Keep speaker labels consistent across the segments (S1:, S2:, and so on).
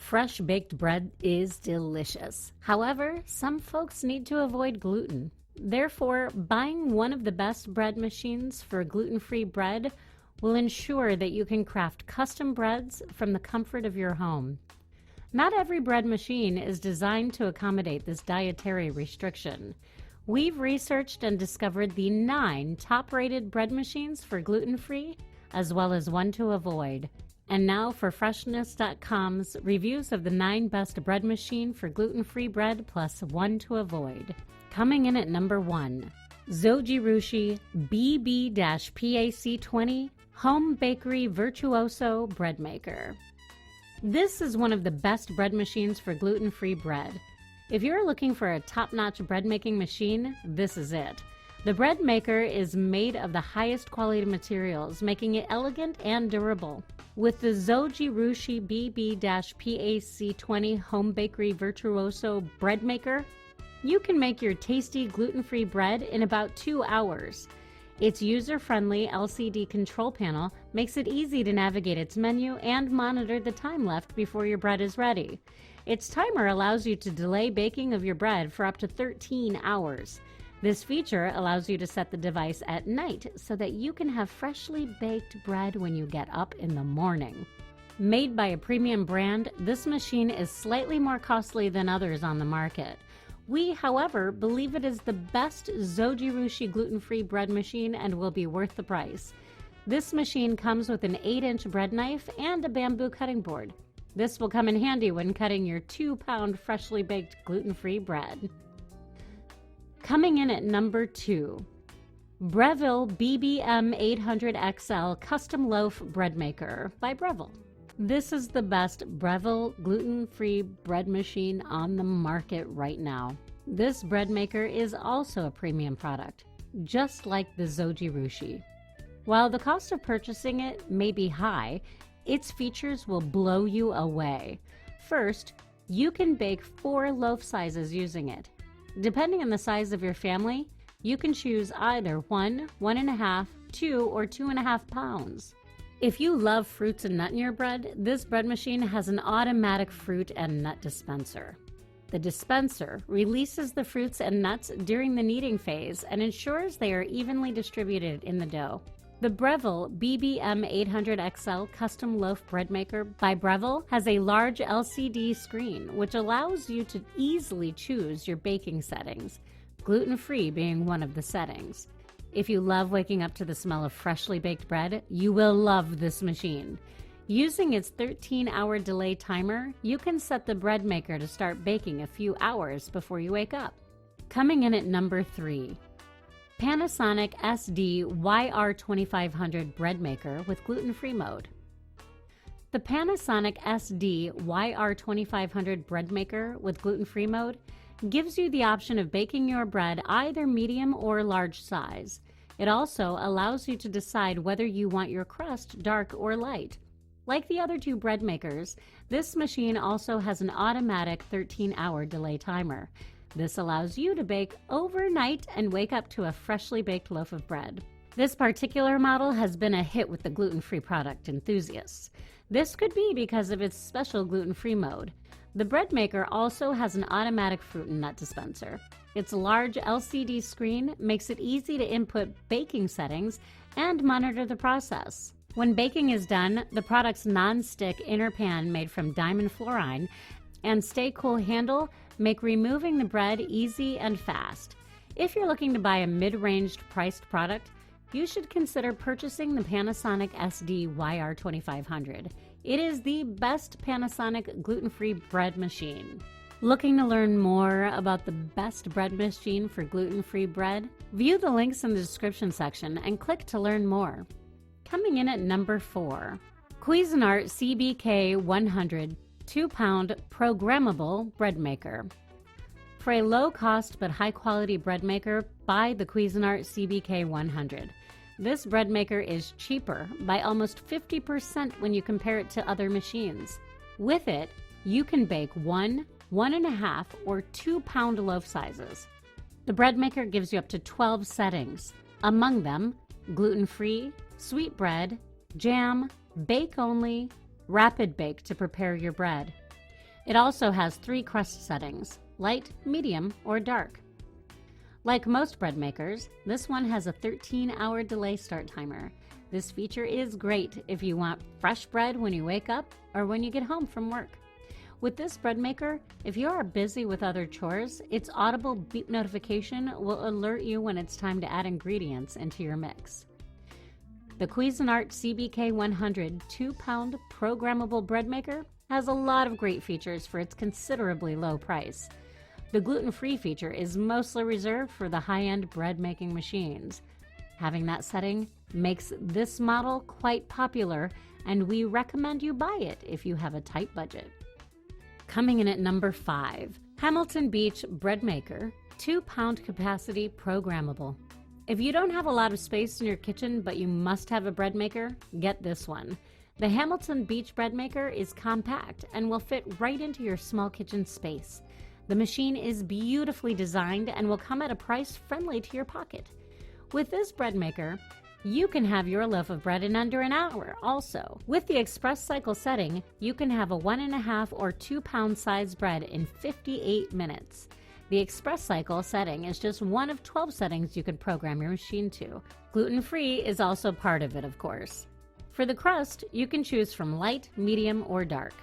S1: Fresh baked bread is delicious. However, some folks need to avoid gluten. Therefore, buying one of the best bread machines for gluten-free bread will ensure that you can craft custom breads from the comfort of your home. Not every bread machine is designed to accommodate this dietary restriction. We've researched and discovered the 9 top-rated bread machines for gluten-free, as well as one to avoid. And now for Freshness.com's reviews of the 9 best bread machine for gluten-free bread plus one to avoid. Coming in at number 1, Zojirushi BB-PAC20 Home Bakery Virtuoso Bread Maker. This is one of the best bread machines for gluten-free bread. If you're looking for a top-notch bread-making machine, this is it. The bread maker is made of the highest quality materials, making it elegant and durable. With the Zojirushi BB-PAC20 Home Bakery Virtuoso Bread Maker, you can make your tasty gluten-free bread in about 2 hours. Its user-friendly LCD control panel makes it easy to navigate its menu and monitor the time left before your bread is ready. Its timer allows you to delay baking of your bread for up to 13 hours. This feature allows you to set the device at night so that you can have freshly baked bread when you get up in the morning. Made by a premium brand, this machine is slightly more costly than others on the market. We, however, believe it is the best Zojirushi gluten-free bread machine and will be worth the price. This machine comes with an 8-inch bread knife and a bamboo cutting board. This will come in handy when cutting your 2-pound freshly baked gluten-free bread. Coming in at number 2, Breville BBM 800XL Custom Loaf Bread Maker by Breville. This is the best Breville gluten-free bread machine on the market right now. This bread maker is also a premium product, just like the Zojirushi. While the cost of purchasing it may be high, its features will blow you away. First, you can bake 4 loaf sizes using it. Depending on the size of your family, you can choose either 1, 1.5, 2, or 2.5 pounds. If you love fruits and nut in your bread, this bread machine has an automatic fruit and nut dispenser. The dispenser releases the fruits and nuts during the kneading phase and ensures they are evenly distributed in the dough. The Breville BBM 800XL Custom Loaf Bread Maker by Breville has a large LCD screen which allows you to easily choose your baking settings, gluten-free being one of the settings. If you love waking up to the smell of freshly baked bread, you will love this machine. Using its 13-hour delay timer, you can set the bread maker to start baking a few hours before you wake up. Coming in at number 3. Panasonic SD YR2500 Bread Maker with gluten-free mode. The Panasonic SD YR2500 Bread Maker with gluten-free mode gives you the option of baking your bread either medium or large size. It also allows you to decide whether you want your crust dark or light. Like the other 2 bread makers, this machine also has an automatic 13-hour delay timer. This allows you to bake overnight and wake up to a freshly baked loaf of bread. This particular model has been a hit with the gluten-free product enthusiasts. This could be because of its special gluten-free mode. The bread maker also has an automatic fruit and nut dispenser. Its large LCD screen makes it easy to input baking settings and monitor the process. When baking is done, the product's non-stick inner pan made from diamond fluorine and Stay Cool handle make removing the bread easy and fast. If you're looking to buy a mid-ranged priced product, you should consider purchasing the Panasonic SD YR2500. It is the best Panasonic gluten-free bread machine. Looking to learn more about the best bread machine for gluten-free bread? View the links in the description section and click to learn more. Coming in at number 4, Cuisinart CBK 100 2-pound Programmable Bread Maker. For a low-cost but high-quality bread maker, buy the Cuisinart CBK 100. This bread maker is cheaper by almost 50% when you compare it to other machines. With it, you can bake 1, 1.5, or 2-pound loaf sizes. The bread maker gives you up to 12 settings. Among them, gluten-free, sweetbread, jam, bake only, rapid bake to prepare your bread. It also has 3 crust settings: light, medium, or dark. Like most bread makers, this one has a 13-hour delay start timer. This feature is great if you want fresh bread when you wake up or when you get home from work. With this bread maker, if you are busy with other chores, its audible beep notification will alert you when it's time to add ingredients into your mix. The Cuisinart CBK 100 2-pound programmable bread maker has a lot of great features for its considerably low price. The gluten-free feature is mostly reserved for the high-end bread-making machines. Having that setting makes this model quite popular, and we recommend you buy it if you have a tight budget. Coming in at number 5, Hamilton Beach Bread Maker 2-pound capacity programmable. If you don't have a lot of space in your kitchen but you must have a bread maker, get this one. The Hamilton Beach Bread Maker is compact and will fit right into your small kitchen space. The machine is beautifully designed and will come at a price friendly to your pocket. With this bread maker, you can have your loaf of bread in under an hour also. With the express cycle setting, you can have a 1.5 or 2-pound size bread in 58 minutes. The express cycle setting is just one of 12 settings you can program your machine to. Gluten-free is also part of it, of course. For the crust, you can choose from light, medium, or dark.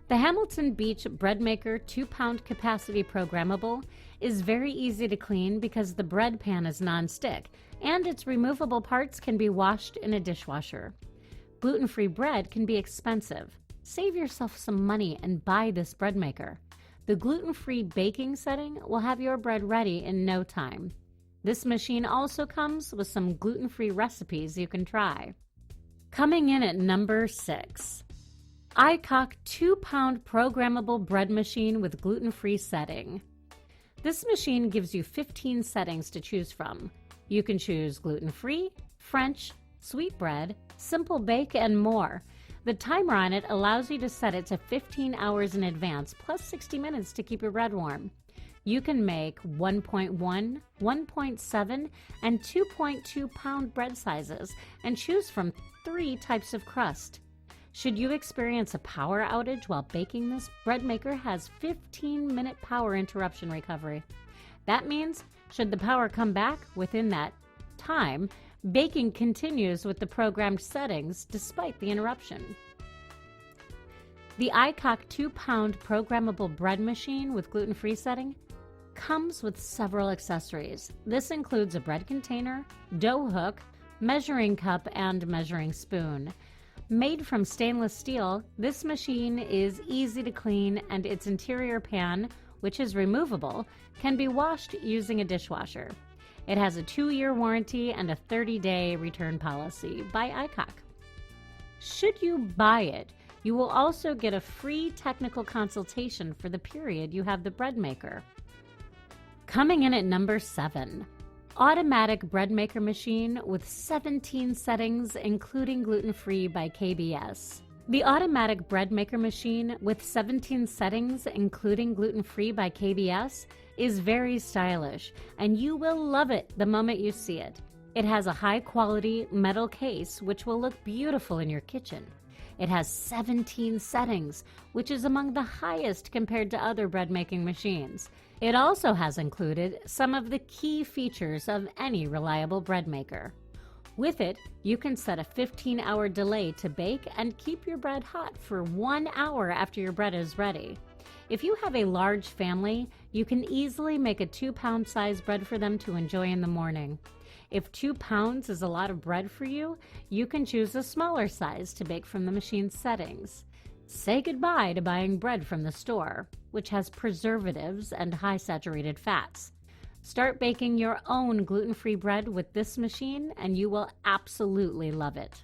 S1: The Hamilton Beach Bread Maker 2-pound capacity programmable is very easy to clean because the bread pan is non-stick and its removable parts can be washed in a dishwasher. Gluten-free bread can be expensive. Save yourself some money and buy this bread maker. The gluten-free baking setting will have your bread ready in no time. This machine also comes with some gluten-free recipes you can try. Coming in at number 6. Aicok 2-pound programmable bread machine with gluten-free setting. This machine gives you 15 settings to choose from. You can choose gluten-free, French, sweetbread, simple bake, and more. The timer on it allows you to set it to 15 hours in advance, plus 60 minutes to keep your bread warm. You can make 1.1, 1.7, and 2.2 pound bread sizes and choose from 3 types of crust. Should you experience a power outage while baking, this bread maker has 15-minute power interruption recovery. That means, should the power come back within that time, baking continues with the programmed settings despite the interruption. The Aicok 2-pound programmable bread machine with gluten-free setting comes with several accessories. This includes a bread container, dough hook, measuring cup, and measuring spoon. Made from stainless steel, this machine is easy to clean and its interior pan, which is removable, can be washed using a dishwasher. It has a 2-year warranty and a 30-day return policy by Aicok. Should you buy it, you will also get a free technical consultation for the period you have the bread maker. Coming in at number 7. Automatic bread maker machine with 17 settings, including gluten-free by KBS. The automatic bread maker machine with 17 settings, including gluten-free by KBS, is very stylish, and you will love it the moment you see it. It has a high-quality metal case, which will look beautiful in your kitchen. It has 17 settings, which is among the highest compared to other bread-making machines. It also has included some of the key features of any reliable bread maker. With it, you can set a 15-hour delay to bake and keep your bread hot for 1 hour after your bread is ready. If you have a large family, you can easily make a 2-pound size bread for them to enjoy in the morning. If 2 pounds is a lot of bread for you, you can choose a smaller size to bake from the machine's settings. Say goodbye to buying bread from the store, which has preservatives and high saturated fats. Start baking your own gluten-free bread with this machine and you will absolutely love it.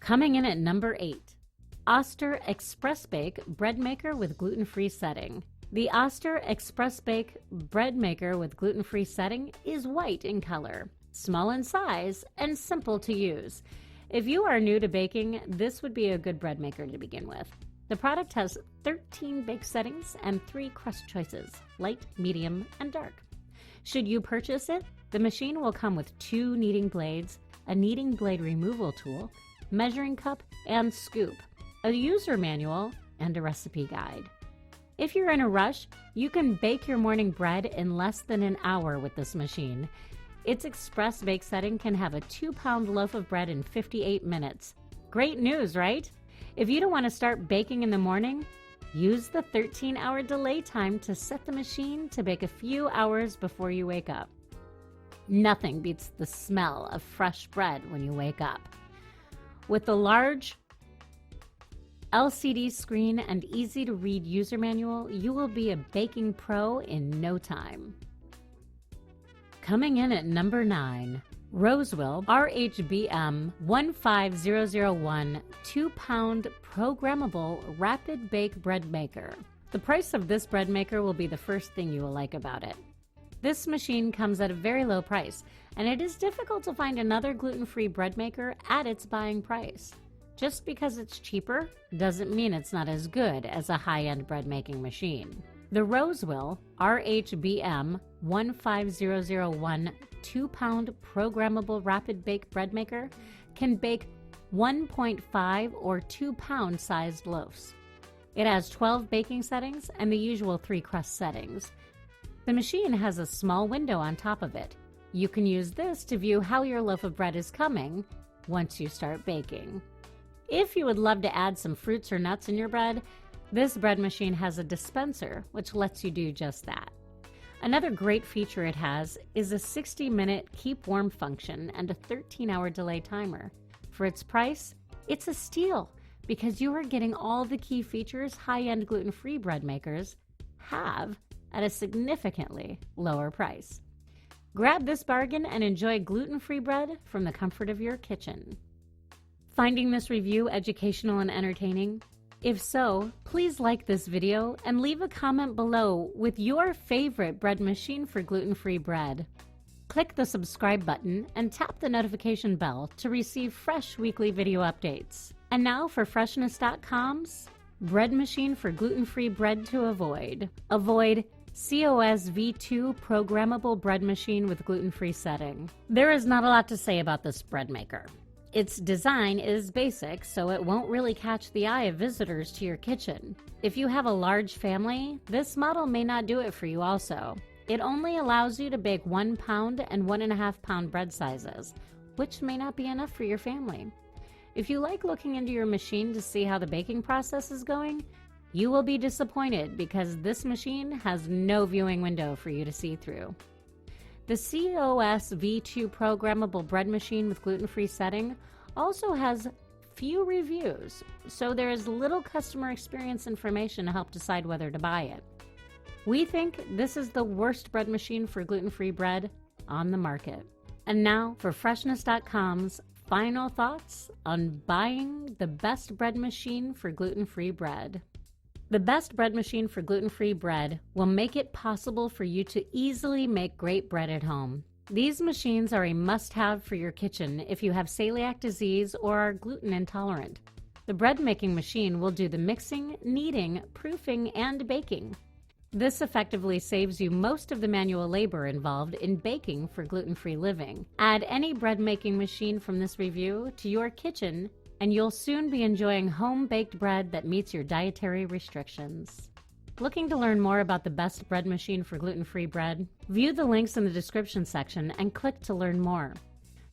S1: Coming in at number 8. Oster Expressbake bread maker with gluten-free setting. The Oster Expressbake bread maker with gluten-free setting is white in color, small in size, and simple to use. If you are new to baking, this would be a good bread maker to begin with. The product has 13 bake settings and 3 crust choices, light, medium, and dark. Should you purchase it, the machine will come with 2 kneading blades, a kneading blade removal tool, measuring cup, and scoop, a user manual, and a recipe guide. If you're in a rush, you can bake your morning bread in less than an hour with this machine. Its Expressbake setting can have a 2-pound loaf of bread in 58 minutes. Great news, right? If you don't want to start baking in the morning, use the 13-hour delay time to set the machine to bake a few hours before you wake up. Nothing beats the smell of fresh bread when you wake up. With the large LCD screen and easy-to-read user manual, you will be a baking pro in no time. Coming in at number 9, Rosewill RHBM 15001 2-pound Programmable Rapid Bake Bread Maker. The price of this bread maker will be the first thing you will like about it. This machine comes at a very low price, and it is difficult to find another gluten-free bread maker at its buying price. Just because it's cheaper doesn't mean it's not as good as a high-end bread making machine. The Rosewill RHBM 15001 2-pound Programmable Rapid Bake Bread Maker can bake 1.5 or 2-pound sized loaves. It has 12 baking settings and the usual 3 crust settings. The machine has a small window on top of it. You can use this to view how your loaf of bread is coming once you start baking. If you would love to add some fruits or nuts in your bread, this bread machine has a dispenser which lets you do just that. Another great feature it has is a 60-minute keep warm function and a 13-hour delay timer. For its price, it's a steal because you are getting all the key features high-end gluten-free bread makers have at a significantly lower price. Grab this bargain and enjoy gluten-free bread from the comfort of your kitchen. Finding this review educational and entertaining? If so, please like this video and leave a comment below with your favorite bread machine for gluten-free bread. Click the subscribe button and tap the notification bell to receive fresh weekly video updates. And now for Freshness.com's bread machine for gluten-free bread to avoid. Avoid COSVII Programmable Bread Machine with Gluten-Free Setting. There is not a lot to say about this bread maker. Its design is basic, so it won't really catch the eye of visitors to your kitchen. If you have a large family, this model may not do it for you also. It only allows you to bake 1 pound and 1.5 pound bread sizes, which may not be enough for your family. If you like looking into your machine to see how the baking process is going, you will be disappointed because this machine has no viewing window for you to see through. The COSVII Programmable Bread Machine with Gluten-Free Setting also has few reviews, so there is little customer experience information to help decide whether to buy it. We think this is the worst bread machine for gluten-free bread on the market. And now for Freshness.com's final thoughts on buying the best bread machine for gluten-free bread. The best bread machine for gluten-free bread will make it possible for you to easily make great bread at home. These machines are a must-have for your kitchen if you have celiac disease or are gluten intolerant. The bread making machine will do the mixing, kneading, proofing, and baking. This effectively saves you most of the manual labor involved in baking for gluten-free living. Add any bread making machine from this review to your kitchen and you'll soon be enjoying home-baked bread that meets your dietary restrictions. Looking to learn more about the best bread machine for gluten-free bread? View the links in the description section and click to learn more.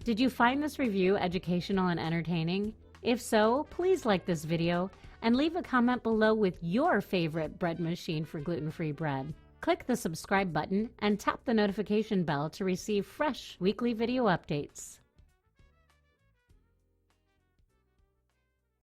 S1: Did you find this review educational and entertaining? If so, please like this video and leave a comment below with your favorite bread machine for gluten-free bread. Click the subscribe button and tap the notification bell to receive fresh weekly video updates.